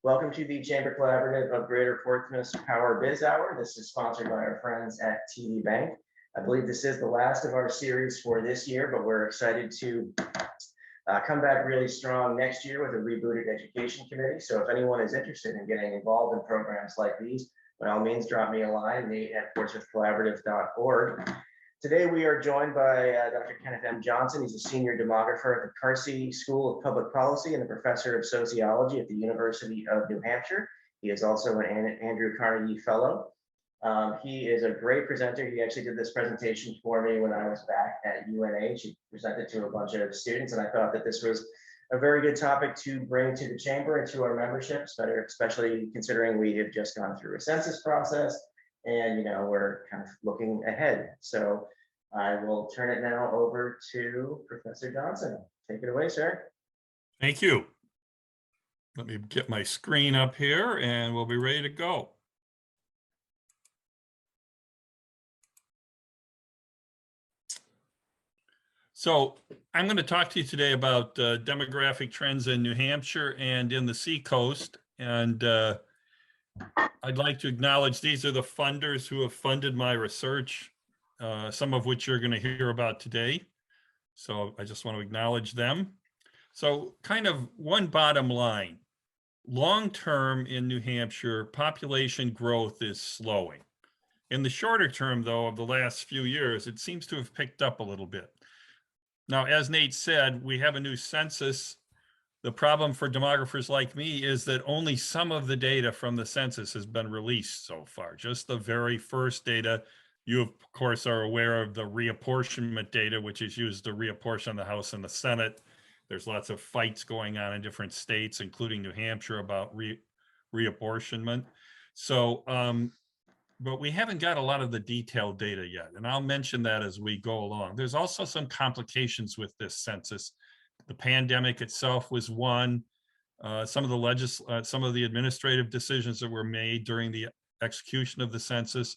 Welcome to the Chamber Collaborative of Greater Portsmouth's Power Biz Hour. This is sponsored by our friends at TD Bank. I believe this is the last of our series for this year, but we're excited to come back really strong next year with a rebooted education committee. So if anyone is interested in getting involved in programs like these, by all means, drop me a line, nate@portsmouthcollaborative.org. Today, we are joined by Dr. Kenneth M. Johnson. He's a senior demographer at the Carsey School of Public Policy and a professor of sociology at the University of New Hampshire. He is also an Andrew Carnegie Fellow. He is a great presenter. He actually did this presentation for me when I was back at UNH. He presented to a bunch of students, and I thought that this was a very good topic to bring to the chamber and to our membership, especially considering we have just gone through a census process. And we're kind of looking ahead. So I will turn it now over to Professor Johnson. Take it away, sir. Thank you. Let me get my screen up here and we'll be ready to go. So I'm going to talk to you today about demographic trends in New Hampshire and in the Seacoast. And I'd like to acknowledge these are the funders who have funded my research, some of which you're going to hear about today. So I just want to acknowledge them. So kind of one bottom line, long term in New Hampshire, population growth is slowing. In the shorter term, though, of the last few years, it seems to have picked up a little bit. Now, as Nate said, we have a new census. The problem for demographers like me is that only some of the data from the census has been released so far, just the very first data. You, of course, are aware of the reapportionment data, which is used to reapportion the House and the Senate. There's lots of fights going on in different states, including New Hampshire, about reapportionment. So, but we haven't got a lot of the detailed data yet, and I'll mention that as we go along. There's also some complications with this census. The pandemic itself was one. Some of the administrative decisions that were made during the execution of the census.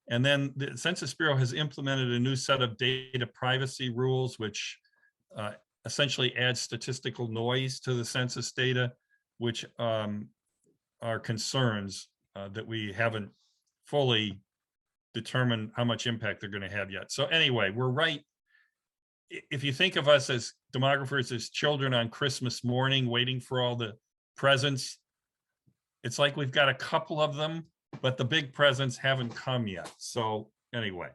And then the Census Bureau has implemented a new set of data privacy rules, which essentially adds statistical noise to the census data, which are concerns that we haven't fully determined how much impact they're going to have yet. So anyway, we're right. If you think of us as demographers as children on Christmas morning waiting for all the presents, it's like we've got a couple of them, but the big presents haven't come yet. So anyway,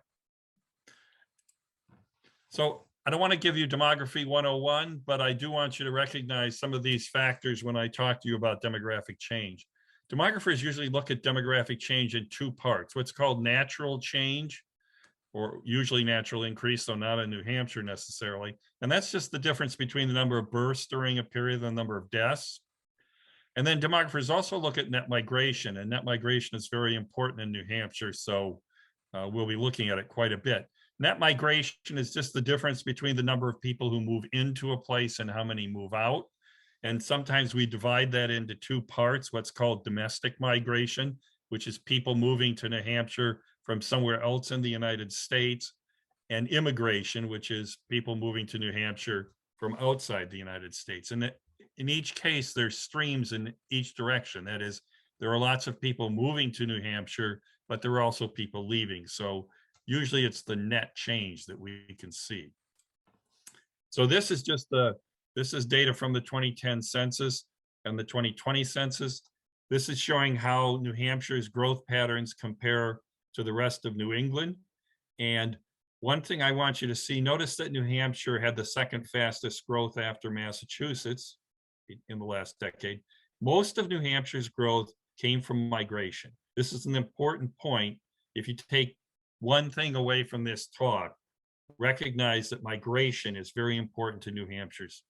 so I don't want to give you demography 101, but I do want you to recognize some of these factors when I talk to you about demographic change. Demographers usually look at demographic change in two parts, what's called natural change, or usually natural increase, though not in New Hampshire necessarily. And that's just the difference between the number of births during a period and the number of deaths. And then demographers also look at net migration, and net migration is very important in New Hampshire. So we'll be looking at it quite a bit. Net migration is just the difference between the number of people who move into a place and how many move out. And sometimes we divide that into two parts, what's called domestic migration, which is people moving to New Hampshire from somewhere else in the United States, and immigration, which is people moving to New Hampshire from outside the United States. And in each case, there's streams in each direction. That is, there are lots of people moving to New Hampshire, but there are also people leaving. So usually it's the net change that we can see. So this is just this is data from the 2010 census and the 2020 census. This is showing how New Hampshire's growth patterns compare to the rest of New England. And one thing I want you to see, notice that New Hampshire had the second fastest growth after Massachusetts in the last decade. Most of New Hampshire's growth came from migration. This is an important point. If you take one thing away from this talk, recognize that migration is very important to New Hampshire's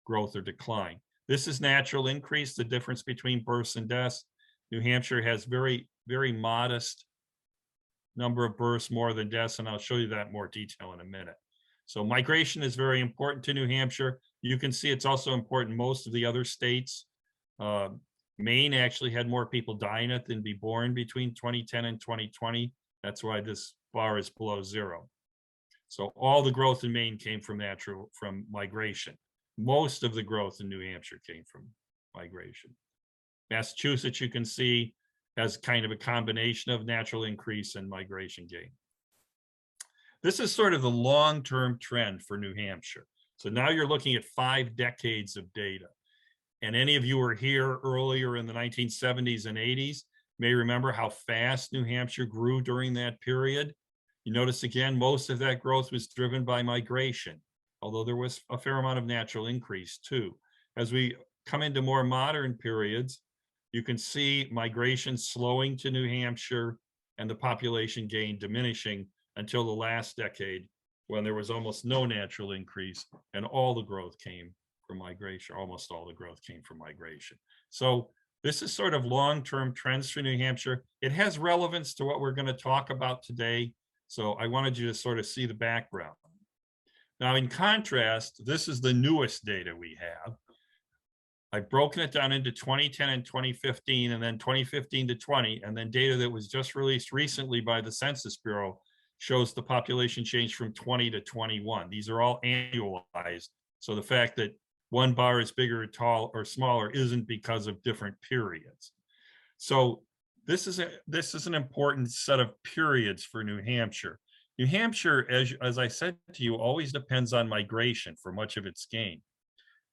growth or decline. This is natural increase, the difference between births and deaths. New Hampshire has very, very modest number of births more than deaths, and I'll show you that in more detail in a minute. So migration is very important to New Hampshire. You can see it's also important in most of the other states. Maine actually had more people die in it than be born between 2010 and 2020. That's why this bar is below zero. So all the growth in Maine came from migration. Most of the growth in New Hampshire came from migration. Massachusetts, you can see, has kind of a combination of natural increase and migration gain. This is sort of the long-term trend for New Hampshire. So now you're looking at 5 decades of data. And any of you who were here earlier in the 1970s and 80s may remember how fast New Hampshire grew during that period. You notice again, most of that growth was driven by migration, although there was a fair amount of natural increase too. As we come into more modern periods, you can see migration slowing to New Hampshire and the population gain diminishing until the last decade, when there was almost no natural increase and all the growth came from migration. Almost all the growth came from migration. So this is sort of long-term trends for New Hampshire. It has relevance to what we're going to talk about today. So I wanted you to sort of see the background. Now, in contrast, this is the newest data we have. I've broken it down into 2010 and 2015, and then 2015 to 20, and then data that was just released recently by the Census Bureau shows the population change from 20 to 21. These are all annualized. So the fact that one bar is bigger or tall or smaller isn't because of different periods. So this is an important set of periods for New Hampshire. New Hampshire, as I said to you, always depends on migration for much of its gain.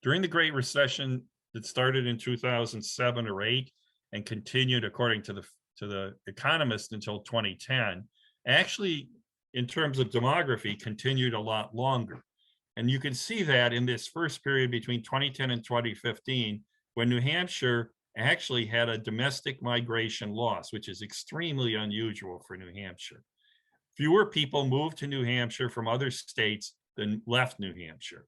During the Great Recession that started in 2007 or 8 and continued, according to the Economist, until 2010, actually, in terms of demography, continued a lot longer. And you can see that in this first period between 2010 and 2015, when New Hampshire actually had a domestic migration loss, which is extremely unusual for New Hampshire. Fewer people moved to New Hampshire from other states than left New Hampshire.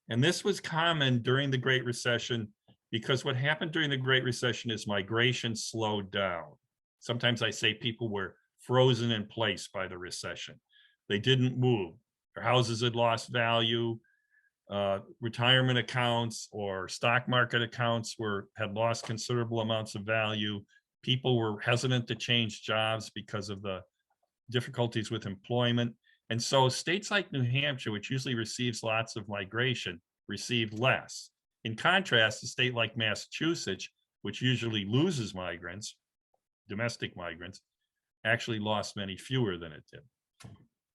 And this was common during the Great Recession, because what happened during the Great Recession is migration slowed down. Sometimes I say people were frozen in place by the recession. They didn't move. Their houses had lost value. Retirement accounts or stock market accounts had lost considerable amounts of value. People were hesitant to change jobs because of the difficulties with employment. And so states like New Hampshire, which usually receives lots of migration, received less. In contrast, a state like Massachusetts, which usually loses migrants, domestic migrants, actually lost many fewer than it did.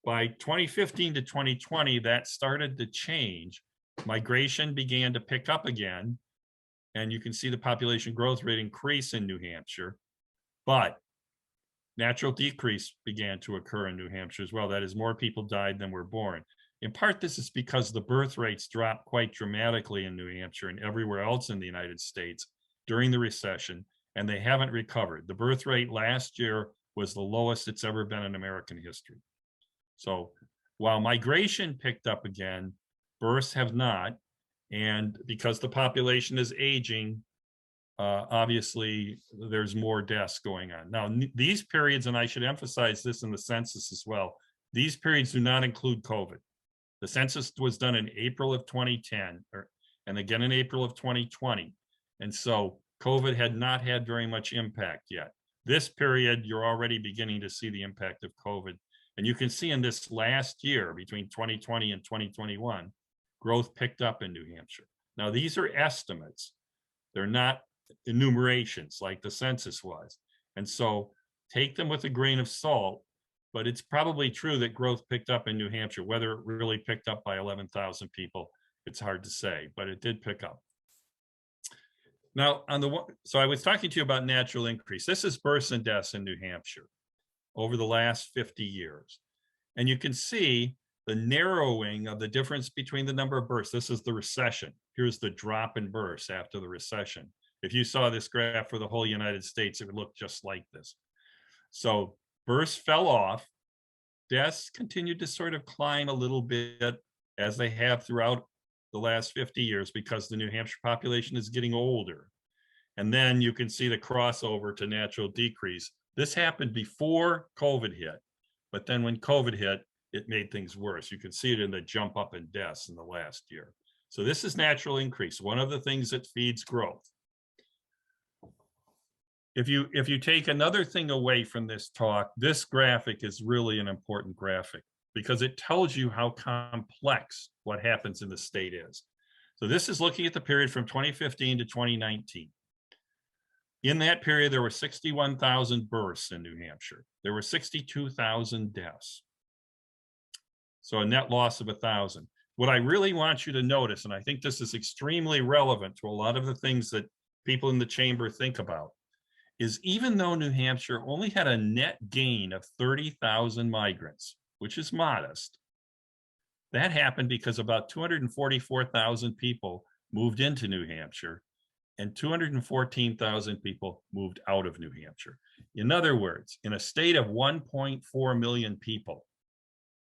By 2015 to 2020, that started to change. Migration began to pick up again, and you can see the population growth rate increase in New Hampshire, but natural decrease began to occur in New Hampshire as well. That is, more people died than were born. In part, this is because the birth rates dropped quite dramatically in New Hampshire and everywhere else in the United States during the recession, and they haven't recovered. The birth rate last year was the lowest it's ever been in American history. So while migration picked up again, births have not. And because the population is aging, obviously there's more deaths going on. Now, these periods, and I should emphasize this in the census as well, these periods do not include COVID. The census was done in April of 2010, and again in April of 2020. And so COVID had not had very much impact yet. This period, you're already beginning to see the impact of COVID. And you can see in this last year, between 2020 and 2021, growth picked up in New Hampshire. Now, these are estimates. They're not enumerations like the census was. And so take them with a grain of salt, but it's probably true that growth picked up in New Hampshire. Whether it really picked up by 11,000 people, it's hard to say, but it did pick up. Now, so I was talking to you about natural increase. This is births and deaths in New Hampshire over the last 50 years. And you can see the narrowing of the difference between the number of births. This is the recession. Here's the drop in births after the recession. If you saw this graph for the whole United States, it would look just like this. So births fell off. Deaths continued to sort of climb a little bit, as they have throughout the last 50 years, because the New Hampshire population is getting older. And then you can see the crossover to natural decrease. This happened before COVID hit, but then when COVID hit, it made things worse. You can see it in the jump up in deaths in the last year. So this is natural increase, one of the things that feeds growth. If you take another thing away from this talk, this graphic is really an important graphic because it tells you how complex what happens in the state is. So this is looking at the period from 2015 to 2019. In that period, there were 61,000 births in New Hampshire. There were 62,000 deaths. So a net loss of 1,000. What I really want you to notice, and I think this is extremely relevant to a lot of the things that people in the chamber think about, is even though New Hampshire only had a net gain of 30,000 migrants, which is modest, that happened because about 244,000 people moved into New Hampshire and 214,000 people moved out of New Hampshire. In other words, in a state of 1.4 million people,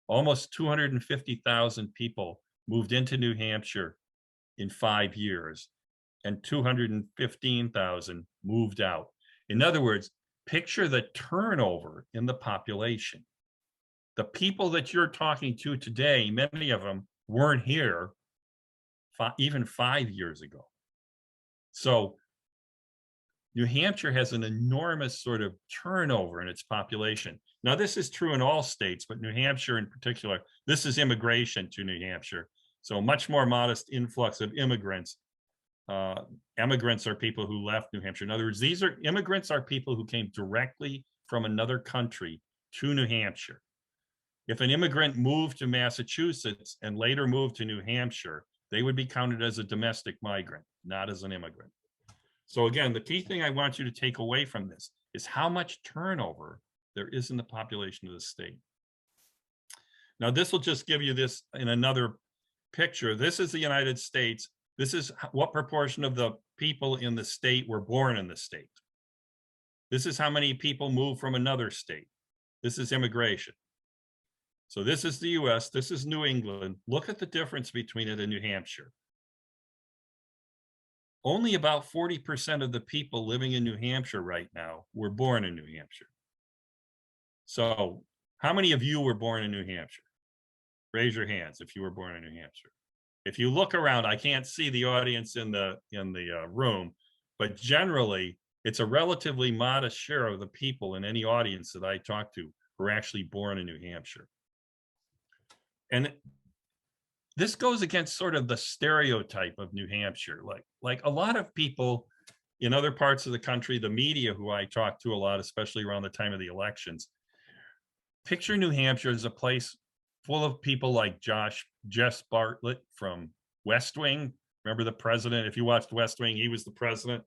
almost 250,000 people moved into New Hampshire in 5 years, and 215,000 moved out. In other words, picture the turnover in the population. The people that you're talking to today, many of them weren't here even 5 years ago. So New Hampshire has an enormous sort of turnover in its population. Now, this is true in all states, but New Hampshire in particular, this is immigration to New Hampshire. So much more modest influx of immigrants. Emigrants are people who left New Hampshire. In other words, immigrants are people who came directly from another country to New Hampshire. If an immigrant moved to Massachusetts and later moved to New Hampshire, they would be counted as a domestic migrant, not as an immigrant. So again, the key thing I want you to take away from this is how much turnover there is in the population of the state. Now, this will just give you this in another picture. This is the United States. This is what proportion of the people in the state were born in the state. This is how many people move from another state. This is immigration. So this is the US, this is New England. Look at the difference between it and New Hampshire. Only about 40% of the people living in New Hampshire right now were born in New Hampshire. So how many of you were born in New Hampshire? Raise your hands if you were born in New Hampshire. If you look around, I can't see the audience in the room, but generally it's a relatively modest share of the people in any audience that I talk to who are actually born in New Hampshire. And this goes against sort of the stereotype of New Hampshire. Like a lot of people in other parts of the country, the media who I talk to a lot, especially around the time of the elections, picture New Hampshire as a place full of people like Jess Bartlett from West Wing. Remember the president? If you watched West Wing, he was the president.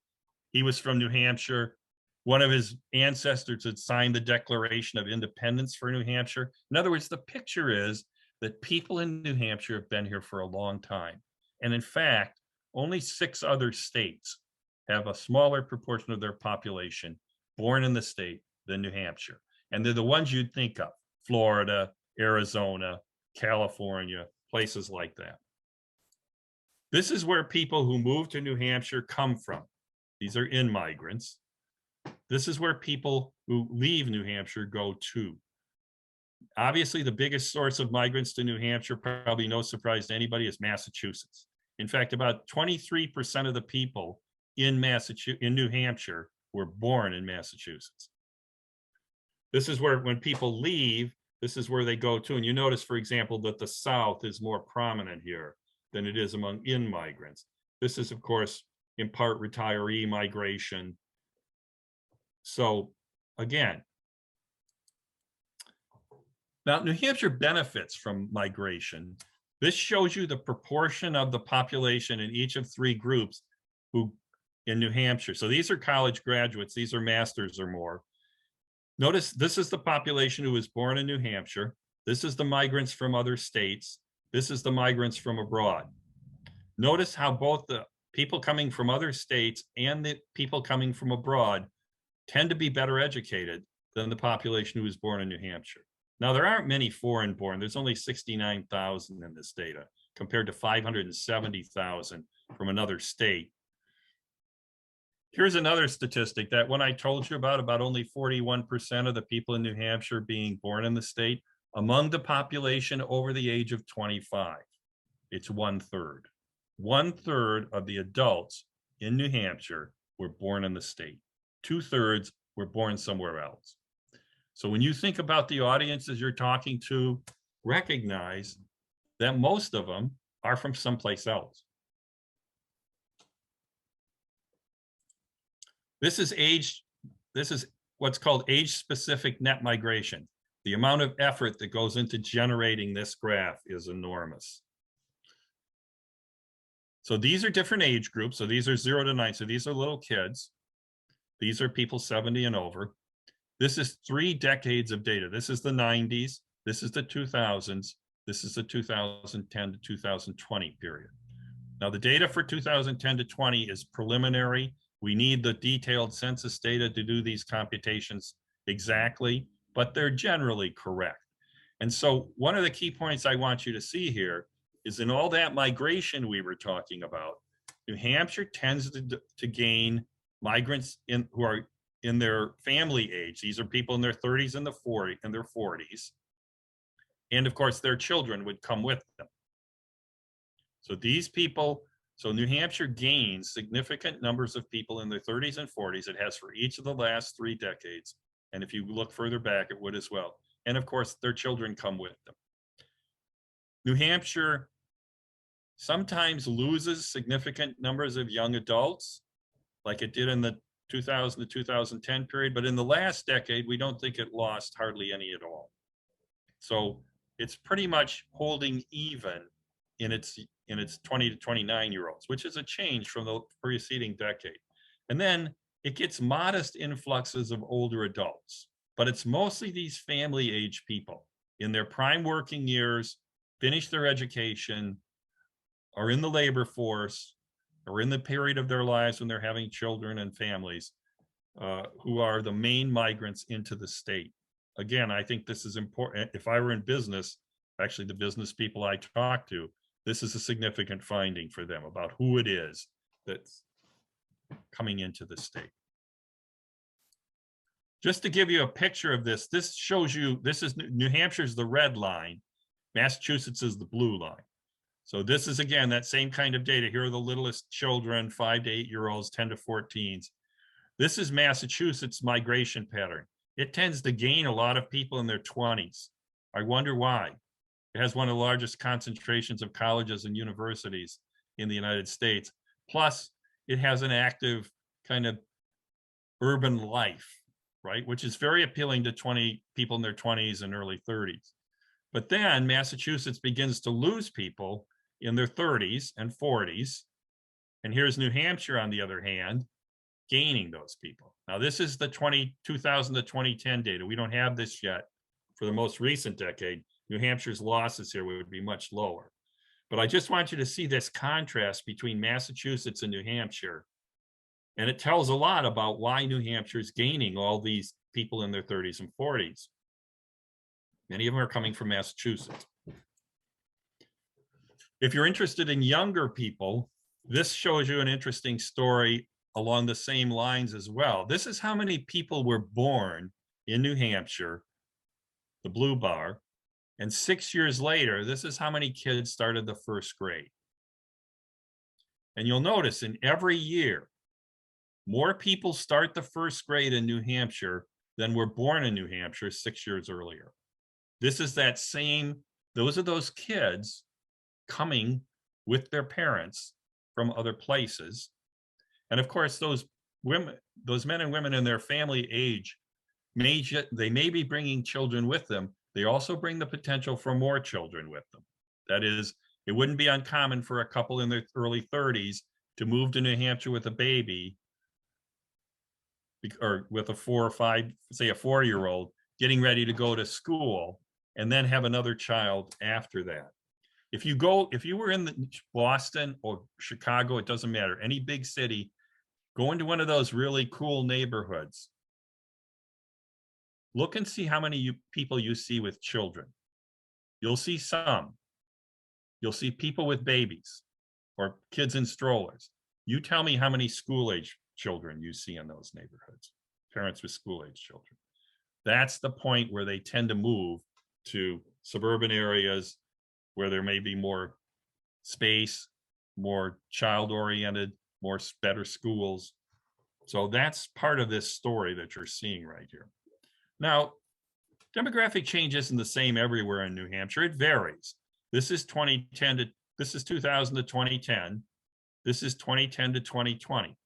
He was from New Hampshire. One of his ancestors had signed the Declaration of Independence for New Hampshire. In other words, the picture is that people in New Hampshire have been here for a long time. And in fact, only 6 other states have a smaller proportion of their population born in the state than New Hampshire. And they're the ones you'd think of: Florida, Arizona, California, places like that. This is where people who move to New Hampshire come from. These are immigrants. This is where people who leave New Hampshire go to. Obviously, the biggest source of migrants to New Hampshire, probably no surprise to anybody, is Massachusetts. In fact, about 23% of the people in New Hampshire were born in Massachusetts. This is where, when people leave, this is where they go to. And you notice, for example, that the South is more prominent here than it is among immigrants. This is, of course, in part retiree migration. So again, now New Hampshire benefits from migration. This shows you the proportion of the population in each of 3 groups who in New Hampshire. So these are college graduates, these are masters or more. Notice this is the population who was born in New Hampshire. This is the migrants from other states. This is the migrants from abroad. Notice how both the people coming from other states and the people coming from abroad tend to be better educated than the population who was born in New Hampshire. Now, there aren't many foreign born. There's only 69,000 in this data compared to 570,000 from another state. Here's another statistic that when I told you about only 41% of the people in New Hampshire being born in the state, among the population over the age of 25, it's 1/3. 1/3 of the adults in New Hampshire were born in the state. 2/3 were born somewhere else. So when you think about the audiences you're talking to, recognize that most of them are from someplace else. This is what's called age-specific net migration. The amount of effort that goes into generating this graph is enormous. So these are different age groups. So these are 0 to 9. So these are little kids. These are people 70 and over. This is 3 decades of data. This is the 90s. This is the 2000s. This is the 2010 to 2020 period. Now the data for 2010 to 20 is preliminary. We need the detailed census data to do these computations exactly, but they're generally correct. And so one of the key points I want you to see here is in all that migration we were talking about, New Hampshire tends to gain migrants who are in their family age. These are people in their 30s and their 40s. And of course, their children would come with them. So these people, so New Hampshire gains significant numbers of people in their 30s and 40s. It has for each of the last 3 decades. And if you look further back, it would as well. And of course, their children come with them. New Hampshire sometimes loses significant numbers of young adults, like it did in the 2000 to 2010 period. But in the last decade, we don't think it lost hardly any at all. So it's pretty much holding even in its 20 to 29-year-olds, which is a change from the preceding decade. And then it gets modest influxes of older adults, but it's mostly these family age people in their prime working years, finish their education, are in the labor force, or in the period of their lives when they're having children and families, who are the main migrants into the state. Again, I think this is important. If I were in business, actually the business people I talk to, this is a significant finding for them about who it is that's coming into the state. Just to give you a picture of this, this shows you, this is New Hampshire's the red line, Massachusetts is the blue line. So this is, again, that same kind of data. Here are the littlest children, 5 to 8-year-olds, 10 to 14s. This is Massachusetts migration pattern. It tends to gain a lot of people in their 20s. I wonder why. It has one of the largest concentrations of colleges and universities in the United States. Plus, it has an active kind of urban life, right? Which is very appealing to people in their 20s and early 30s. But then Massachusetts begins to lose people in their 30s and 40s. And here's New Hampshire, on the other hand, gaining those people. Now, this is the 2000 to 2010 data. We don't have this yet for the most recent decade. New Hampshire's losses here would be much lower. But I just want you to see this contrast between Massachusetts and New Hampshire. And it tells a lot about why New Hampshire is gaining all these people in their 30s and 40s. Many of them are coming from Massachusetts. If you're interested in younger people, this shows you an interesting story along the same lines as well. This is how many people were born in New Hampshire, the blue bar, and 6 years later, this is how many kids started the first grade. And you'll notice in every year, more people start the first grade in New Hampshire than were born in New Hampshire 6 years earlier. This is that same, those are those kids coming with their parents from other places. And of course, those women, those men and women in their family age, they may be bringing children with them. They also bring the potential for more children with them. That is, it wouldn't be uncommon for a couple in their early 30s to move to New Hampshire with a baby, or with a 4 or 5, say a 4-year-old, getting ready to go to school, and then have another child after that. If you were in Boston or Chicago, it doesn't matter, any big city, go into one of those really cool neighborhoods. Look and see how many people you see with children. You'll see some. You'll see people with babies or kids in strollers. You tell me how many school-age children you see in those neighborhoods, parents with school-age children. That's the point where they tend to move to suburban areas where there may be more space, more child-oriented, better schools. So that's part of this story that you're seeing right here. Now, demographic change isn't the same everywhere in New Hampshire. It varies. This is 2000 to 2010. This is 2010 to 2020.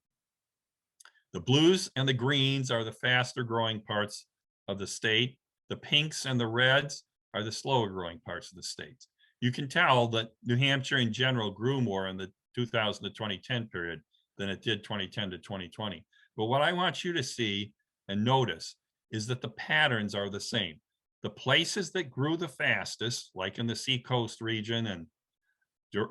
The blues and the greens are the faster growing parts of the state. The pinks and the reds are the slower growing parts of the states. You can tell that New Hampshire in general grew more in the 2000 to 2010 period than it did 2010 to 2020. But what I want you to see and notice is that the patterns are the same. The places that grew the fastest, like in the Seacoast region and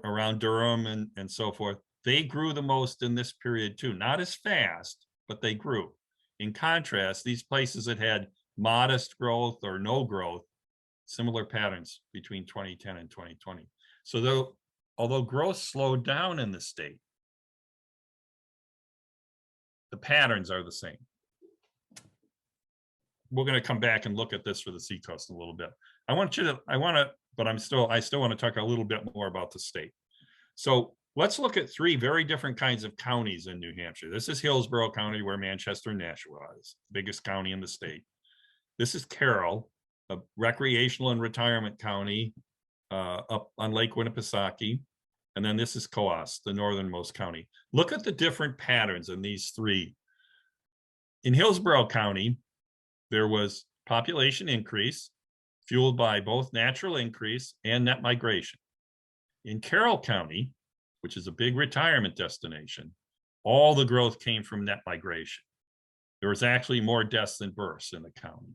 around Durham and so forth, they grew the most in this period too. Not as fast, but they grew. In contrast, these places that had modest growth or no growth, similar patterns between 2010 and 2020. So although growth slowed down in the state, the patterns are the same. We're going to come back and look at this for the Seacoast in a little bit. I still want to talk a little bit more about the state. So let's look at three very different kinds of counties in New Hampshire. This is Hillsborough County, where Manchester and Nashua is, biggest county in the state. This is Carroll, a recreational and retirement county up on Lake Winnipesaukee. And then this is Coos, the northernmost county. Look at the different patterns in these three. In Hillsborough County, there was population increase fueled by both natural increase and net migration. In Carroll County, which is a big retirement destination, all the growth came from net migration. There was actually more deaths than births in the county.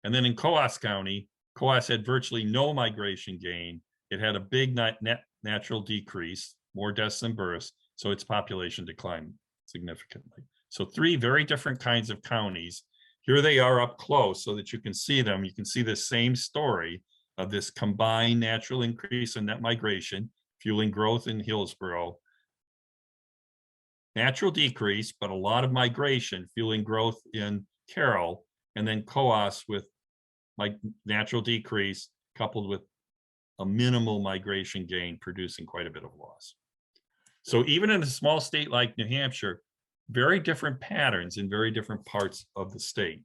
And then in Coos County, Coos had virtually no migration gain. It had a big net natural decrease, more deaths than births, so its population declined significantly. So three very different kinds of counties. Here they are up close so that you can see them. You can see the same story of this combined natural increase in net migration, fueling growth in Hillsborough. Natural decrease, but a lot of migration, fueling growth in Carroll, and then Coos with natural decrease coupled with a minimal migration gain, producing quite a bit of loss. So even in a small state like New Hampshire, very different patterns in very different parts of the state.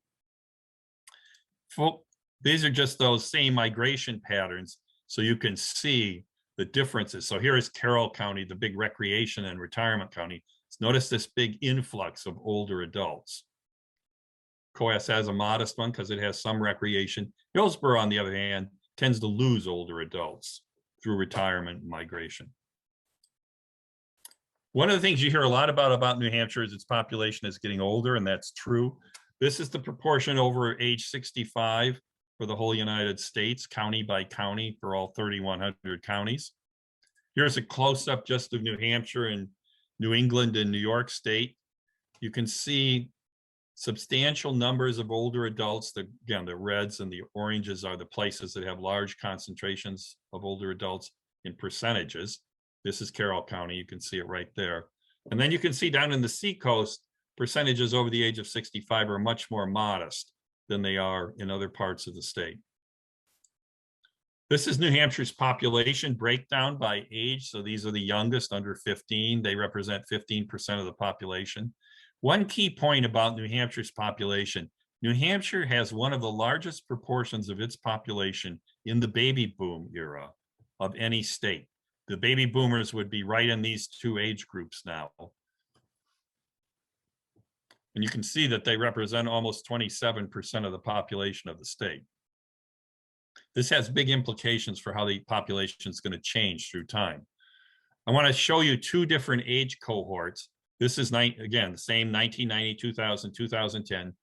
These are just those same migration patterns, so you can see the differences. So here is Carroll County, the big recreation and retirement county. Notice this big influx of older adults. Coos has a modest one because it has some recreation. Hillsborough, on the other hand, tends to lose older adults through retirement and migration. One of the things you hear a lot about New Hampshire is its population is getting older, and that's true. This is the proportion over age 65 for the whole United States, county by county, for all 3,100 counties. Here's a close-up just of New Hampshire and New England and New York State. You can see substantial numbers of older adults. Again, the reds and the oranges are the places that have large concentrations of older adults in percentages. This is Carroll County. You can see it right there. And then you can see down in the Seacoast, percentages over the age of 65 are much more modest than they are in other parts of the state. This is New Hampshire's population breakdown by age. So these are the youngest, under 15. They represent 15% of the population. One key point about New Hampshire's population, New Hampshire has one of the largest proportions of its population in the baby boom era of any state. The baby boomers would be right in these two age groups now. And you can see that they represent almost 27% of the population of the state. This has big implications for how the population is going to change through time. I want to show you two different age cohorts. This is, again, the same 1990, 2000, 2010.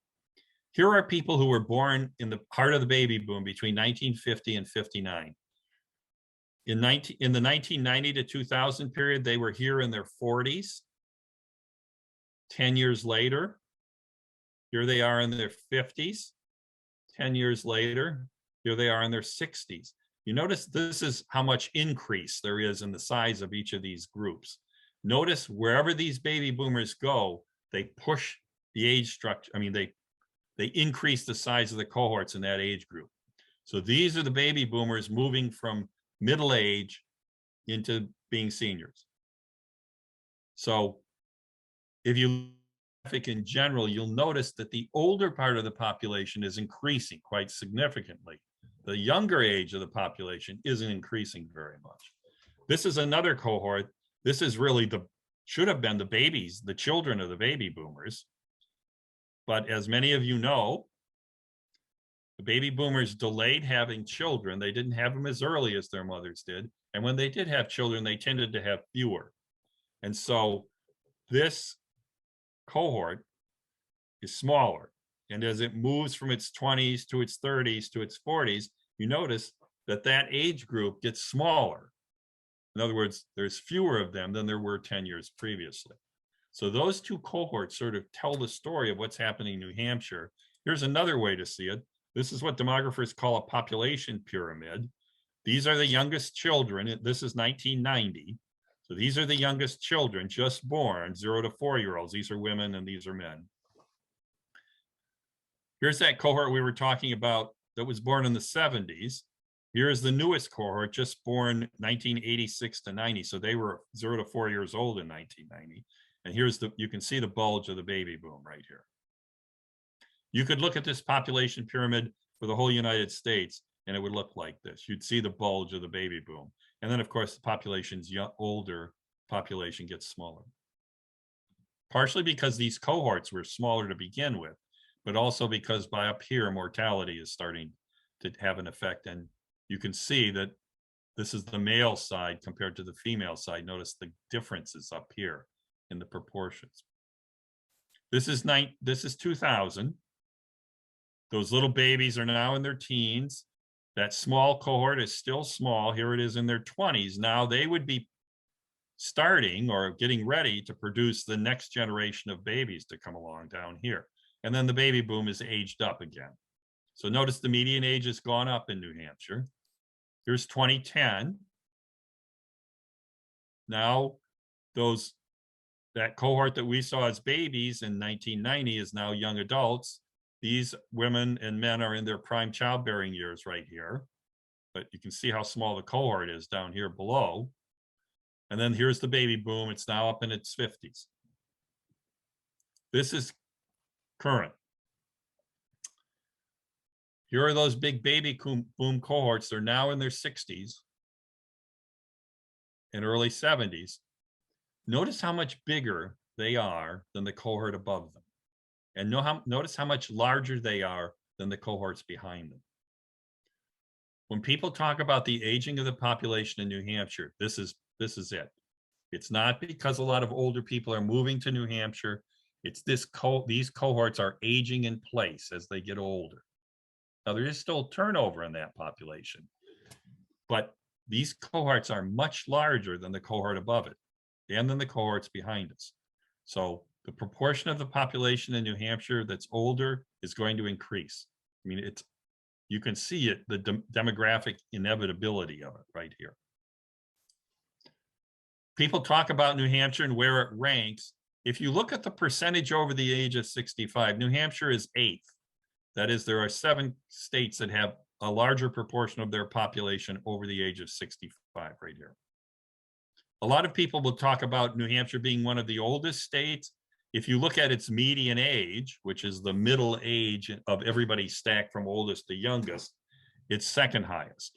Here are people who were born in the heart of the baby boom between 1950 and 59. In the 1990 to 2000 period, they were here in their 40s. 10 years later, here they are in their 50s. 10 years later, here they are in their 60s. You notice this is how much increase there is in the size of each of these groups. Notice wherever these baby boomers go, they push the age structure. I mean, they increase the size of the cohorts in that age group. So these are the baby boomers moving from middle age into being seniors. So if you look in general, you'll notice that the older part of the population is increasing quite significantly. The younger age of the population isn't increasing very much. This is another cohort. This is really should have been the babies, the children of the baby boomers. But as many of you know, the baby boomers delayed having children. They didn't have them as early as their mothers did. And when they did have children, they tended to have fewer. And so this cohort is smaller. And as it moves from its 20s to its 30s to its 40s, you notice that that age group gets smaller. In other words, there's fewer of them than there were 10 years previously. So those two cohorts sort of tell the story of what's happening in New Hampshire. Here's another way to see it. This is what demographers call a population pyramid. These are the youngest children. This is 1990. So these are the youngest children just born, 0 to 4-year-olds. These are women and these are men. Here's that cohort we were talking about that was born in the 70s. Here's the newest cohort, just born 1986 to 90. So they were 0 to 4 years old in 1990. And here's you can see the bulge of the baby boom right here. You could look at this population pyramid for the whole United States, and it would look like this. You'd see the bulge of the baby boom. And then, of course, the population's older population gets smaller. Partially because these cohorts were smaller to begin with, but also because by up here, mortality is starting to have an effect. And you can see that this is the male side compared to the female side. Notice the differences up here in the proportions. This is 2000. Those little babies are now in their teens. That small cohort is still small. Here it is in their 20s. Now they would be starting or getting ready to produce the next generation of babies to come along down here. And then the baby boom is aged up again. So notice the median age has gone up in New Hampshire. Here's 2010. Now that cohort that we saw as babies in 1990 is now young adults. These women and men are in their prime childbearing years right here. But you can see how small the cohort is down here below. And then here's the baby boom. It's now up in its 50s. This is current. Here are those big baby boom cohorts. They're now in their 60s and early 70s. Notice how much bigger they are than the cohort above them. And notice how much larger they are than the cohorts behind them. When people talk about the aging of the population in New Hampshire, this is it. It's not because a lot of older people are moving to New Hampshire. It's these cohorts are aging in place as they get older. Now, there is still turnover in that population, but these cohorts are much larger than the cohort above it and than the cohorts behind us. So the proportion of the population in New Hampshire that's older is going to increase. I mean, you can see it, the demographic inevitability of it right here. People talk about New Hampshire and where it ranks. If you look at the percentage over the age of 65, New Hampshire is 8th. That is, there are 7 states that have a larger proportion of their population over the age of 65 right here. A lot of people will talk about New Hampshire being one of the oldest states. If you look at its median age, which is the middle age of everybody stacked from oldest to youngest, it's second highest.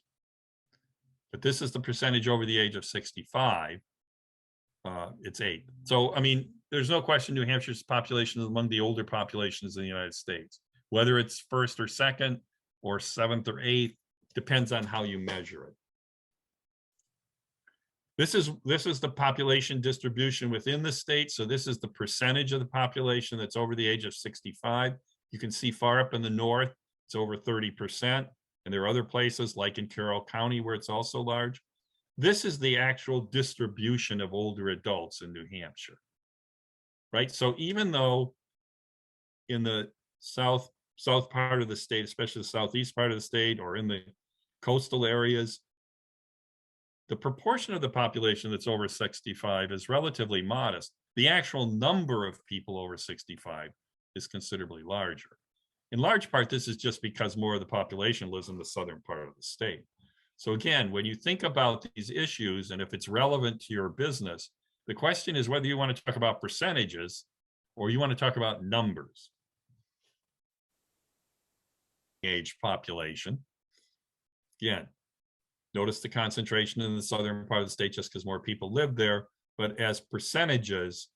But this is the percentage over the age of 65. It's 8. So, I mean, there's no question New Hampshire's population is among the older populations in the United States. Whether it's 1st or 2nd or 7th or 8th, depends on how you measure it. This is the population distribution within the state. So this is the percentage of the population that's over the age of 65. You can see far up in the north, it's over 30%. And there are other places like in Carroll County where it's also large. This is the actual distribution of older adults in New Hampshire, right? So even though in the south part of the state, especially the southeast part of the state or in the coastal areas, the proportion of the population that's over 65 is relatively modest. The actual number of people over 65 is considerably larger. In large part, this is just because more of the population lives in the southern part of the state. So again, when you think about these issues and if it's relevant to your business, the question is whether you want to talk about percentages or you want to talk about numbers. Age population. Again, notice the concentration in the southern part of the state just because more people live there. but as percentages,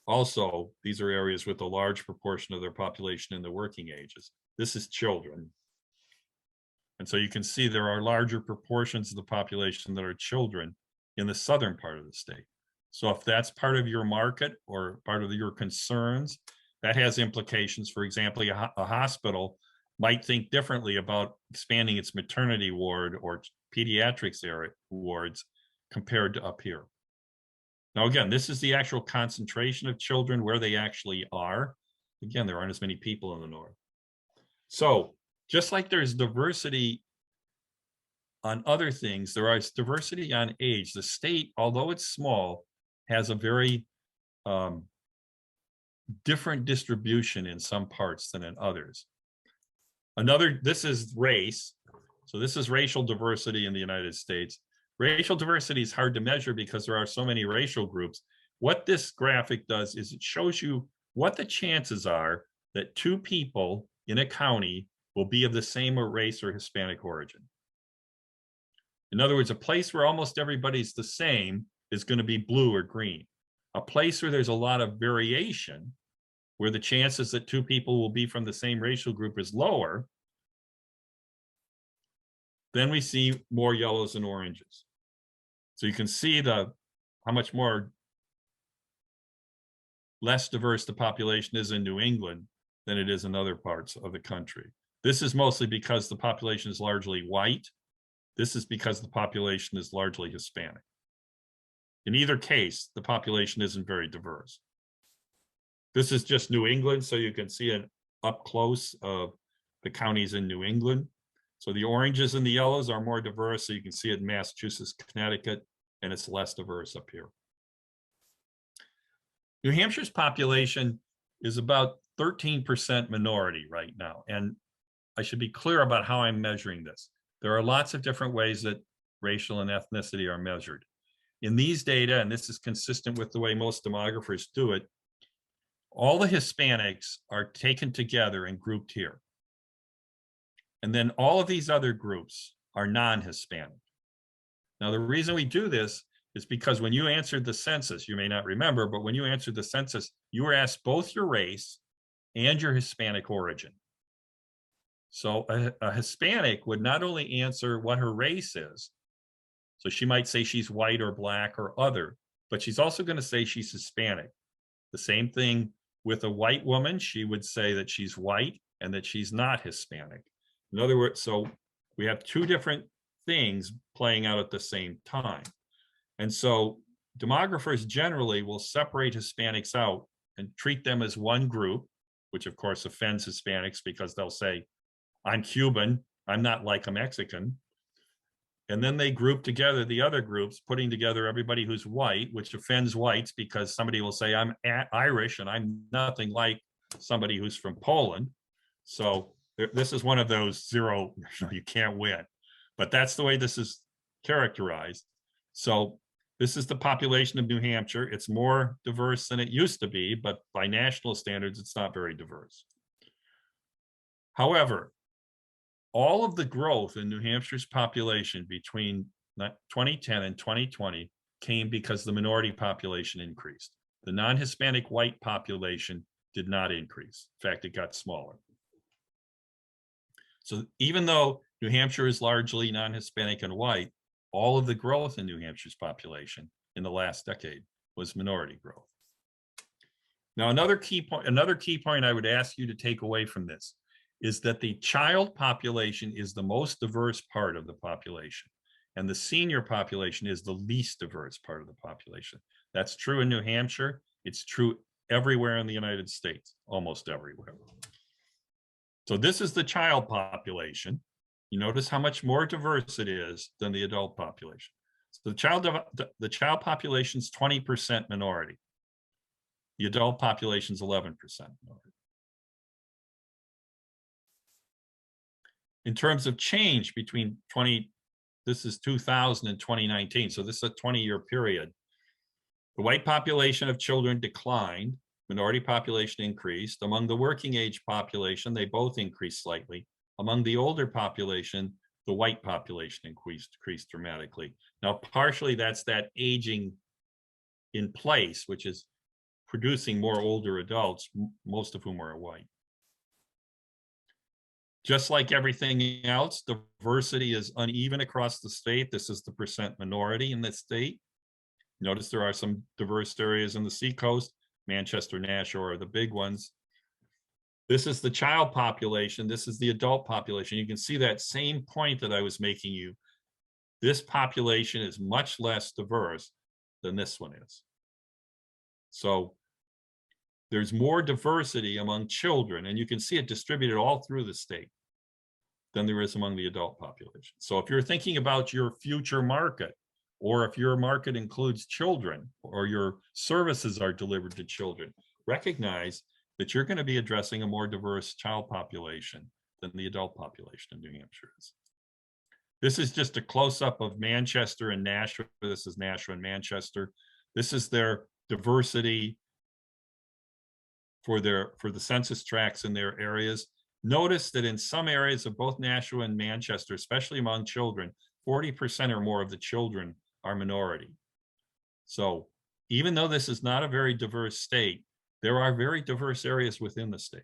also, these are areas with a large proportion of their population in the working ages. This is children. And so you can see there are larger proportions of the population that are children in the southern part of the state. So if that's part of your market or part of your concerns, that has implications. For example, a hospital might think differently about expanding its maternity ward or pediatrics area wards compared to up here. Now, again, this is the actual concentration of children where they actually are. Again, there aren't as many people in the north. So just like there's diversity on other things, there is diversity on age. The state, although it's small, has a very different distribution in some parts than in others. This is race. So this is racial diversity in the United States. Racial diversity is hard to measure because there are so many racial groups. What this graphic does is it shows you what the chances are that two people in a county will be of the same race or Hispanic origin. In other words, a place where almost everybody's the same is going to be blue or green. A place where there's a lot of variation, where the chances that two people will be from the same racial group is lower, then we see more yellows and oranges. So you can see how much less diverse the population is in New England than it is in other parts of the country. This is mostly because the population is largely white. This is because the population is largely Hispanic. In either case, the population isn't very diverse. This is just New England, so you can see it up close of the counties in New England. So the oranges and the yellows are more diverse, so you can see it in Massachusetts, Connecticut, and it's less diverse up here. New Hampshire's population is about 13% minority right now. And I should be clear about how I'm measuring this. There are lots of different ways that racial and ethnicity are measured. In these data, and this is consistent with the way most demographers do it, all the Hispanics are taken together and grouped here. And then all of these other groups are non-Hispanic. Now, the reason we do this is because when you answered the census, you may not remember, but when you answered the census, you were asked both your race and your Hispanic origin. So a Hispanic would not only answer what her race is, so she might say she's white or black or other, but she's also going to say she's Hispanic. The same thing with a white woman, she would say that she's white and that she's not Hispanic. In other words, so we have two different things playing out at the same time. And so demographers generally will separate Hispanics out and treat them as one group, which of course offends Hispanics because they'll say, I'm Cuban, I'm not like a Mexican. And then they group together the other groups, putting together everybody who's white, which offends whites because somebody will say, I'm Irish and I'm nothing like somebody who's from Poland. So this is one of those zero, you can't win. But that's the way this is characterized. So this is the population of New Hampshire. It's more diverse than it used to be, but by national standards, it's not very diverse. However, all of the growth in New Hampshire's population between 2010 and 2020 came because the minority population increased. The non-Hispanic white population did not increase. In fact, it got smaller. So even though New Hampshire is largely non-Hispanic and white, all of the growth in New Hampshire's population in the last decade was minority growth. Now, another key point I would ask you to take away from this is that the child population is the most diverse part of the population, and the senior population is the least diverse part of the population. That's true in New Hampshire. It's true everywhere in the United States, almost everywhere. So this is the child population. You notice how much more diverse it is than the adult population. So the child population is 20% minority. The adult population is 11% minority. In terms of change between this is 2000 and 2019, so this is a 20-year period. The white population of children declined, minority population increased. Among the working age population, they both increased slightly. Among the older population, the white population increased dramatically. Now, partially that's that aging in place, which is producing more older adults, most of whom are white. Just like everything else, diversity is uneven across the state. This is the percent minority in the state. Notice there are some diverse areas in the seacoast. Manchester, Nashua are the big ones. This is the child population. This is the adult population. You can see that same point that I was making you. This population is much less diverse than this one is. So there's more diversity among children, and you can see it distributed all through the state than there is among the adult population. So if you're thinking about your future market, or if your market includes children, or your services are delivered to children, recognize that you're going to be addressing a more diverse child population than the adult population in New Hampshire is. This is just a close-up of Manchester and Nashua. This is Nashua and Manchester. This is their diversity for the census tracts in their areas. Notice that in some areas of both Nashua and Manchester, especially among children, 40% or more of the children are minority. So even though this is not a very diverse state, there are very diverse areas within the state.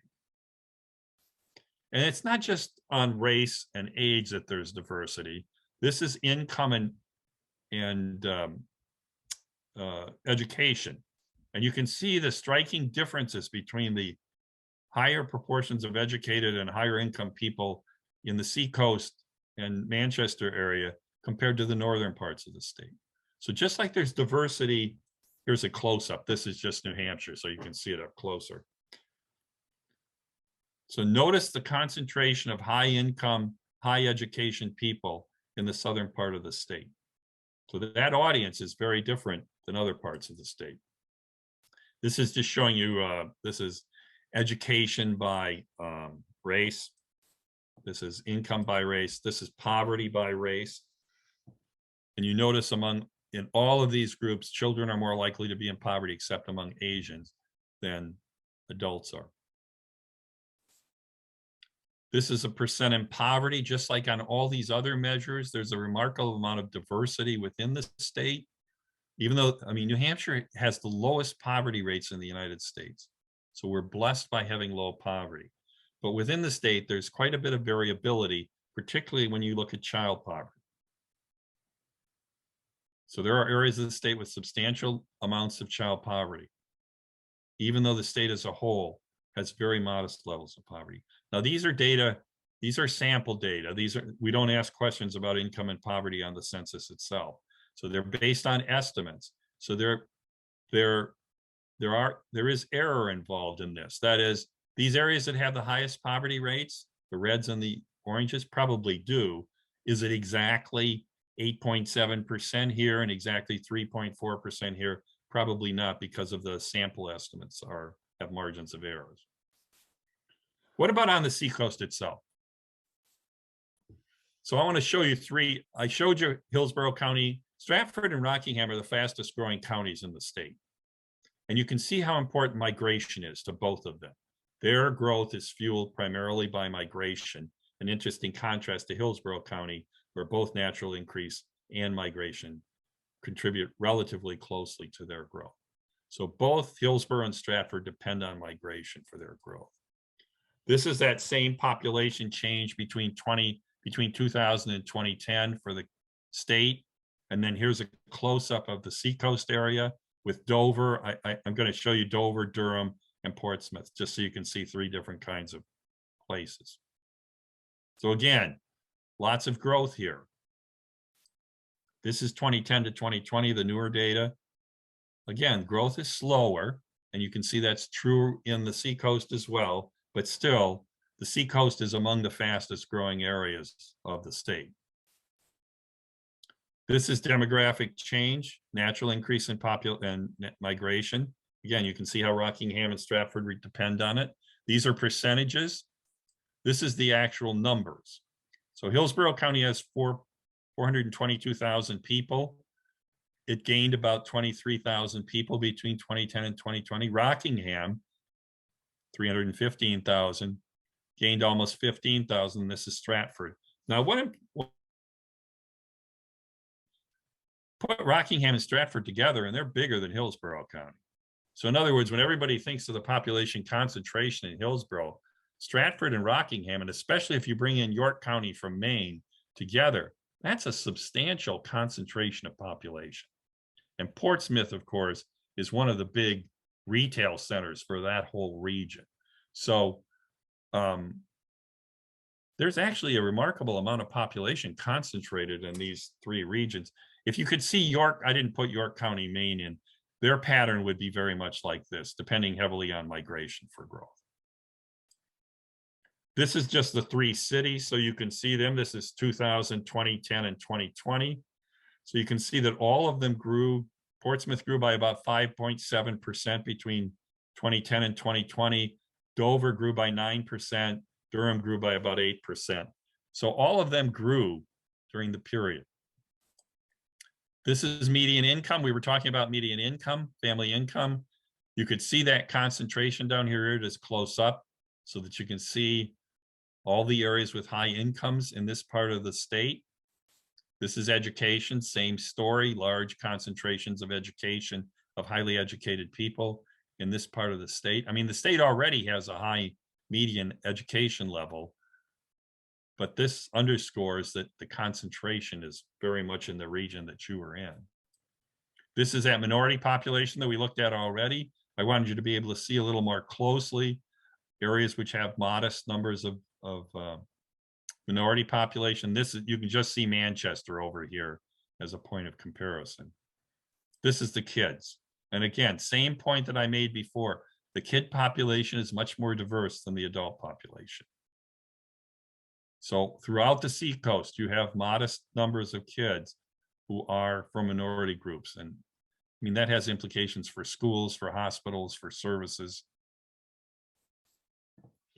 And it's not just on race and age that there's diversity. This is income and education. And you can see the striking differences between the higher proportions of educated and higher income people in the seacoast and Manchester area compared to the northern parts of the state. So just like there's diversity, here's a close-up. This is just New Hampshire, so you can see it up closer. So notice the concentration of high income, high education people in the southern part of the state. So that audience is very different than other parts of the state. This is just showing you, this is education by race. This is income by race. This is poverty by race. And you notice in all of these groups, children are more likely to be in poverty, except among Asians, than adults are. This is a percent in poverty, just like on all these other measures. There's a remarkable amount of diversity within the state. Even though, I mean, New Hampshire has the lowest poverty rates in the United States. So we're blessed by having low poverty. But within the state, there's quite a bit of variability, particularly when you look at child poverty. So there are areas of the state with substantial amounts of child poverty, even though the state as a whole has very modest levels of poverty. Now, these are data, these are sample data. We don't ask questions about income and poverty on the census itself. So they're based on estimates. So there is error involved in this. That is, these areas that have the highest poverty rates, the reds and the oranges, probably do. Is it exactly 8.7% here and exactly 3.4% here? Probably not, because of the sample estimates have margins of errors. What about on the seacoast itself? So I want to show you three. I showed you Hillsborough County. Stratford and Rockingham are the fastest growing counties in the state. And you can see how important migration is to both of them. Their growth is fueled primarily by migration, an interesting contrast to Hillsborough County, where both natural increase and migration contribute relatively closely to their growth. So both Hillsborough and Stratford depend on migration for their growth. This is that same population change between 2000 and 2010 for the state. And then here's a close-up of the seacoast area with Dover. I'm going to show you Dover, Durham, and Portsmouth, just so you can see three different kinds of places. So again, lots of growth here. This is 2010 to 2020, the newer data. Again, growth is slower, and you can see that's true in the seacoast as well, but still, the seacoast is among the fastest growing areas of the state. This is demographic change, natural increase in population and migration. Again, you can see how Rockingham and Stratford depend on it. These are percentages. This is the actual numbers. So Hillsborough County has 422,000 people. It gained about 23,000 people between 2010 and 2020. Rockingham, 315,000, gained almost 15,000. This is Stratford. Now, put Rockingham and Stratford together and they're bigger than Hillsborough County. So in other words, when everybody thinks of the population concentration in Hillsborough, Stratford and Rockingham, and especially if you bring in York County from Maine together, that's a substantial concentration of population. And Portsmouth, of course, is one of the big retail centers for that whole region. So there's actually a remarkable amount of population concentrated in these three regions. If you could see York, I didn't put York County, Maine in, their pattern would be very much like this, depending heavily on migration for growth. This is just the three cities, so you can see them. This is 2000, 2010, and 2020. So you can see that all of them grew. Portsmouth grew by about 5.7% between 2010 and 2020. Dover grew by 9%. Durham grew by about 8%. So all of them grew during the period. This is median income. We were talking about median income, family income. You could see that concentration down here. It is close up so that you can see all the areas with high incomes in this part of the state. This is education, same story, large concentrations of education of highly educated people in this part of the state. I mean, the state already has a high median education level, but this underscores that the concentration is very much in the region that you were in. This is that minority population that we looked at already. I wanted you to be able to see a little more closely areas which have modest numbers of minority population. This is, you can just see Manchester over here as a point of comparison. This is the kids. And again, same point that I made before, the kid population is much more diverse than the adult population. So throughout the seacoast, you have modest numbers of kids who are from minority groups. And I mean, that has implications for schools, for hospitals, for services.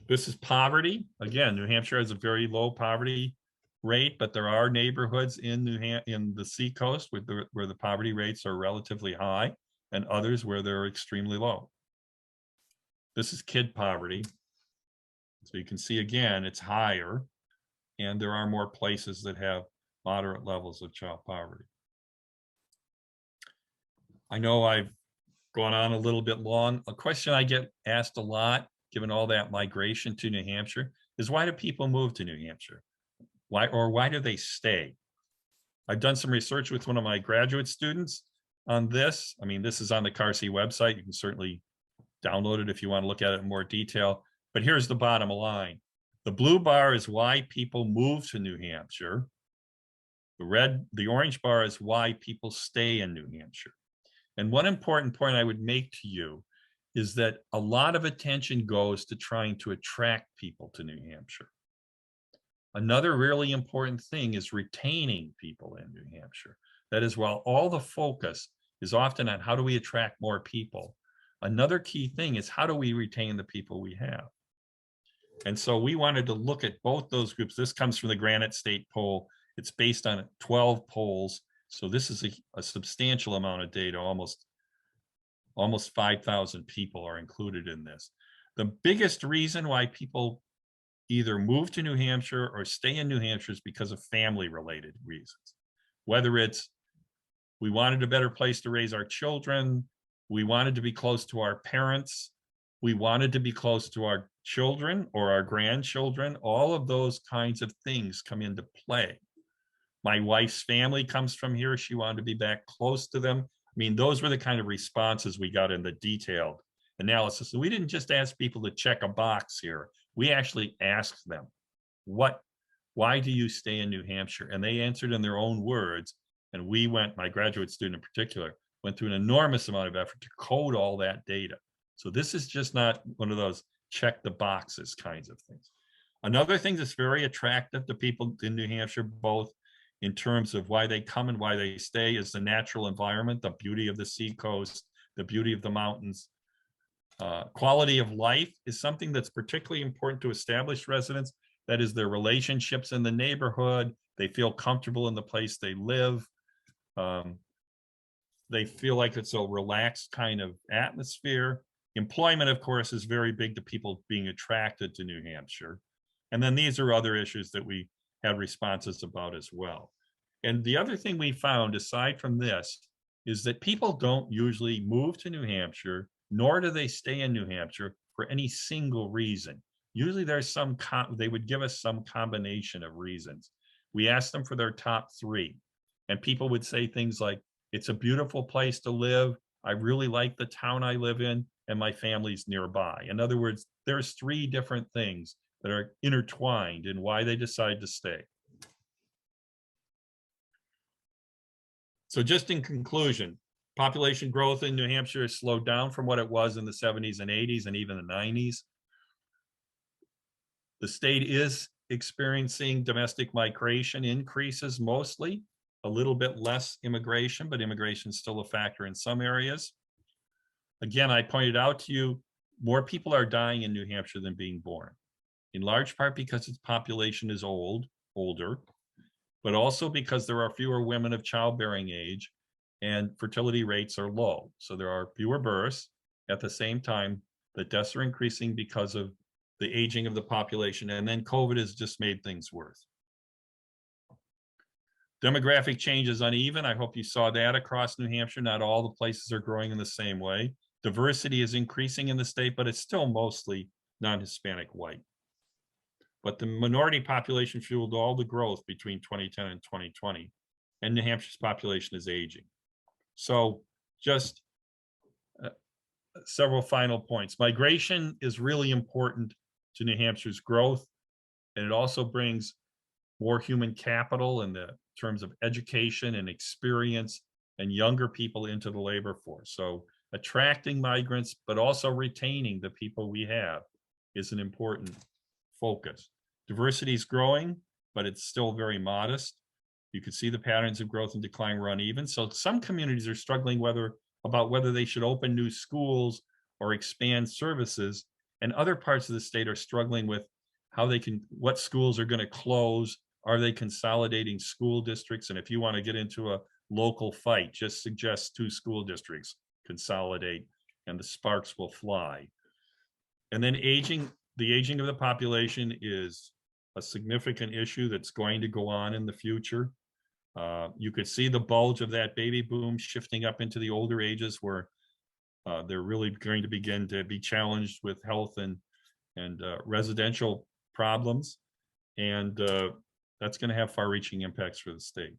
This is poverty. Again, New Hampshire has a very low poverty rate, but there are neighborhoods in the seacoast where the poverty rates are relatively high, and others where they're extremely low. This is kid poverty. So you can see again, it's higher, and there are more places that have moderate levels of child poverty. I know I've gone on a little bit long. A question I get asked a lot, given all that migration to New Hampshire, is why do people move to New Hampshire? Why do they stay? I've done some research with one of my graduate students on this. I mean, this is on the CARC website. You can certainly download it if you want to look at it in more detail. But here's the bottom line. The blue bar is why people move to New Hampshire. The orange bar is why people stay in New Hampshire. And one important point I would make to you is that a lot of attention goes to trying to attract people to New Hampshire. Another really important thing is retaining people in New Hampshire. That is, while all the focus is often on how do we attract more people, another key thing is how do we retain the people we have? And so we wanted to look at both those groups. This comes from the Granite State poll. It's based on 12 polls. So this is a substantial amount of data, almost 5,000 people are included in this. The biggest reason why people either move to New Hampshire or stay in New Hampshire is because of family-related reasons. Whether it's we wanted a better place to raise our children, we wanted to be close to our parents, we wanted to be close to our children or our grandchildren, all of those kinds of things come into play. My wife's family comes from here. She wanted to be back close to them. I mean, those were the kind of responses we got in the detailed analysis. So we didn't just ask people to check a box here. We actually asked them, why do you stay in New Hampshire? And they answered in their own words. And we went, my graduate student in particular, went through an enormous amount of effort to code all that data. So this is just not one of those check the boxes kinds of things. Another thing that's very attractive to people in New Hampshire, both in terms of why they come and why they stay, is the natural environment, the beauty of the seacoast, the beauty of the mountains. Quality of life is something that's particularly important to established residents. That is their relationships in the neighborhood. They feel comfortable in the place they live. They feel like it's a relaxed kind of atmosphere. Employment, of course, is very big to people being attracted to New Hampshire. And then these are other issues that we had responses about as well. And the other thing we found, aside from this, is that people don't usually move to New Hampshire, nor do they stay in New Hampshire for any single reason. Usually there's they would give us some combination of reasons. We asked them for their top 3, and people would say things like, it's a beautiful place to live, I really like the town I live in, and my family's nearby. In other words, there's 3 different things that are intertwined in why they decide to stay. So just in conclusion, population growth in New Hampshire has slowed down from what it was in the 70s and 80s and even the 90s. The state is experiencing domestic migration increases mostly, a little bit less immigration, but immigration is still a factor in some areas. Again, I pointed out to you, more people are dying in New Hampshire than being born, in large part because its population is older, but also because there are fewer women of childbearing age and fertility rates are low. So there are fewer births. At the same time, the deaths are increasing because of the aging of the population, and then COVID has just made things worse. Demographic change is uneven. I hope you saw that across New Hampshire. Not all the places are growing in the same way. Diversity is increasing in the state, but it's still mostly non-Hispanic white. But the minority population fueled all the growth between 2010 and 2020, and New Hampshire's population is aging. So just several final points. Migration is really important to New Hampshire's growth, and it also brings more human capital in the terms of education and experience and younger people into the labor force. So attracting migrants, but also retaining the people we have is an important focus. Diversity is growing, but it's still very modest. You can see the patterns of growth and decline were uneven. So some communities are struggling about whether they should open new schools or expand services, and other parts of the state are struggling with what schools are going to close. Are they consolidating school districts? And if you want to get into a local fight, just suggest 2 school districts consolidate and the sparks will fly. And then the aging of the population is a significant issue that's going to go on in the future. You could see the bulge of that baby boom shifting up into the older ages where they're really going to begin to be challenged with health and residential problems. And that's going to have far-reaching impacts for the state.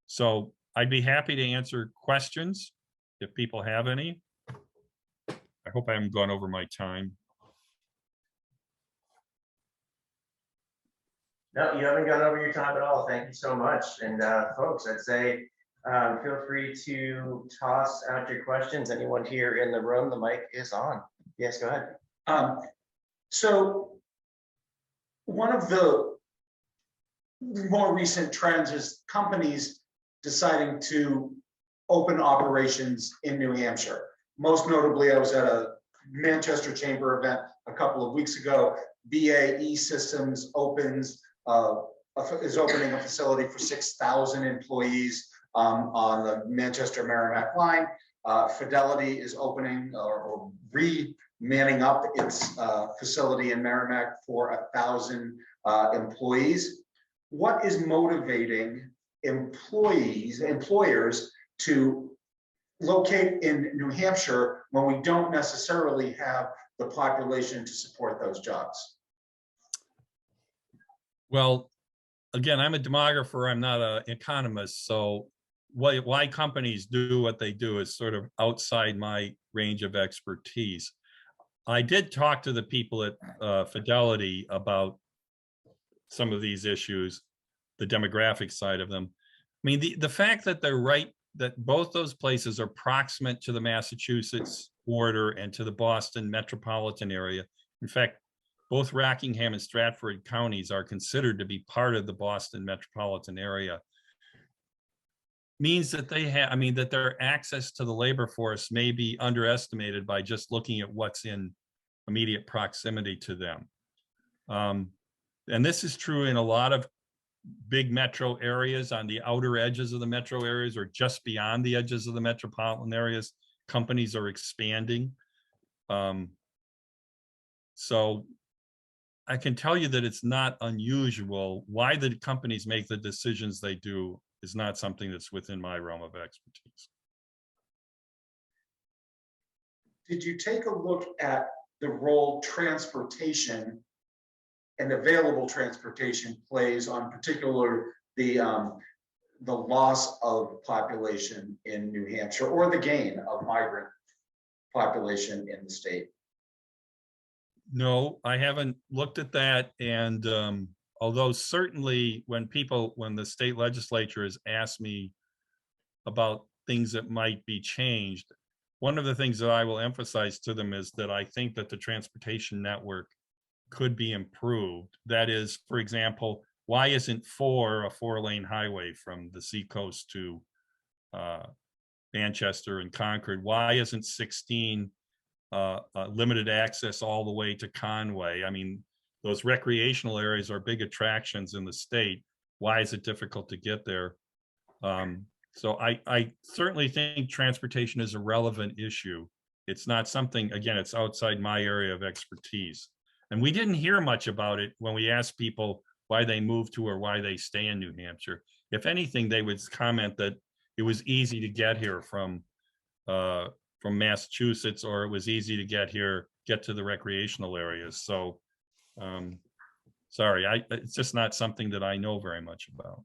So I'd be happy to answer questions if people have any. I hope I haven't gone over my time. No, you haven't gone over your time at all. Thank you so much. And folks, I'd say feel free to toss out your questions. Anyone here in the room, the mic is on. Yes, go ahead. So one of the more recent trends is companies deciding to open operations in New Hampshire. Most notably, I was at a Manchester Chamber event a couple of weeks ago. BAE Systems is opening a facility for 6,000 employees on the Manchester Merrimack line. Fidelity is opening or re-manning up its facility in Merrimack for 1,000 employees. What is motivating employers to locate in New Hampshire when we don't necessarily have the population to support those jobs? Well, again, I'm a demographer, I'm not an economist, so why companies do what they do is sort of outside my range of expertise. I did talk to the people at Fidelity about some of these issues, the demographic side of them. I mean, the fact that that both those places are proximate to the Massachusetts border and to the Boston metropolitan area. In fact, both Rockingham and Stratford counties are considered to be part of the Boston metropolitan area. Means that that their access to the labor force may be underestimated by just looking at what's in immediate proximity to them. And this is true in a lot of big metro areas. On the outer edges of the metro areas or just beyond the edges of the metropolitan areas, companies are expanding. So I can tell you that it's not unusual. Why the companies make the decisions they do is not something that's within my realm of expertise. Did you take a look at the role transportation and available transportation plays on particular the loss of population in New Hampshire or the gain of migrant population in the state? No, I haven't looked at that. And although certainly when the state legislature has asked me about things that might be changed, one of the things that I will emphasize to them is that I think that the transportation network could be improved. That is, for example, why isn't 4 a 4-lane highway from the seacoast to Manchester and Concord? Why isn't 16 limited access all the way to Conway? I mean, those recreational areas are big attractions in the state. Why is it difficult to get there? So I certainly think transportation is a relevant issue. It's not something, again, it's outside my area of expertise. And we didn't hear much about it when we asked people why they moved to or why they stay in New Hampshire. If anything, they would comment that it was easy to get here from Massachusetts, or it was easy to get to the recreational areas. So sorry, it's just not something that I know very much about.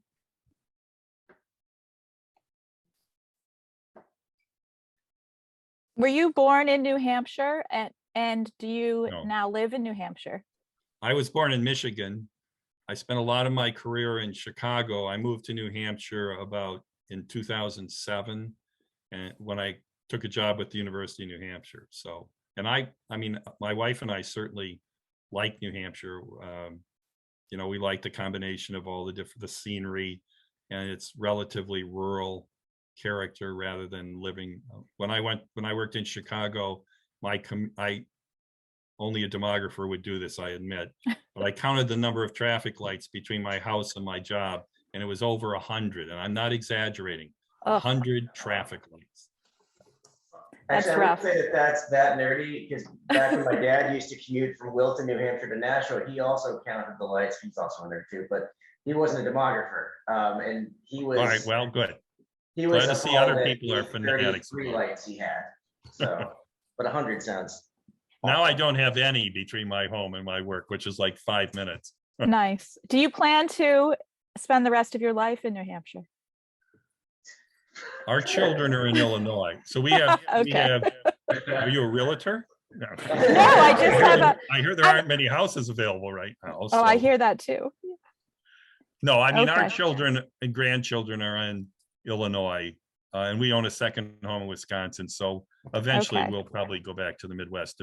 Were you born in New Hampshire, and do you No. now live in New Hampshire? I was born in Michigan. I spent a lot of my career in Chicago. I moved to New Hampshire about in 2007, and when I took a job with the University of New Hampshire. So, and I mean, my wife and I certainly like New Hampshire. You know, we like the combination of all the scenery, and it's relatively rural character rather than living. When I worked in Chicago, only a demographer would do this, I admit, but I counted the number of traffic lights between my house and my job, and it was over 100, and I'm not exaggerating. 100 traffic lights. That's Actually, I rough. would say that's that nerdy, because back when my dad used to commute from Wilton, New Hampshire to Nashua, he also counted the lights. He's also in there too, but he wasn't a demographer. And he was. All right, well, good. He was Glad to see other appalled at people are the fanatics 33 about it. lights he had. So, but 100 sounds. Now I don't have any between my home and my work, which is like 5 minutes. Nice. Do you plan to spend the rest of your life in New Hampshire? Our children are in Illinois, so we have. Okay. Are you a realtor? No. No, I just have I hear there aren't many houses available right now. Oh, I so- hear that too. No, I mean, our Okay. children and grandchildren are in Illinois, and we own a second home in Wisconsin. So eventually Okay. we'll probably go back to the Midwest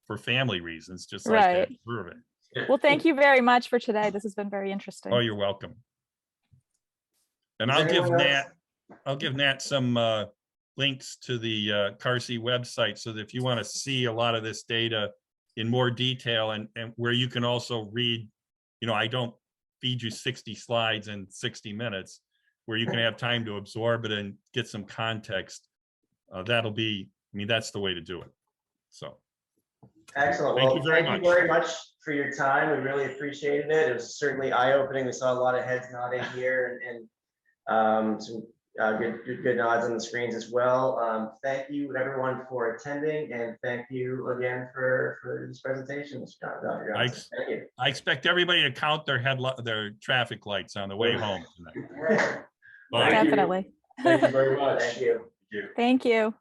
for family reasons, just Right. like to prove it. Well, thank you very much for today. This has been very interesting. Oh, you're welcome. And Does anyone I'll give Nat some links to the Carsey website, so that if you want to see a lot of this data in more detail, and where you can also read, you know, I don't feed you 60 slides in 60 minutes, where you can have time to absorb it and get some context. That'll be, I mean, that's the way to do it. So. Excellent. Thank Well, you very thank much. you very much for your time. We really appreciated it. It was certainly eye-opening. We saw a lot of heads nodding here, and some good nods on the screens as well. Thank you everyone for attending, and thank you again for this presentation, Dr. Johnson. Thank you. I expect everybody to count their traffic lights on the way home tonight. Bye. Definitely. Thank you very much. Thank you. Thank you.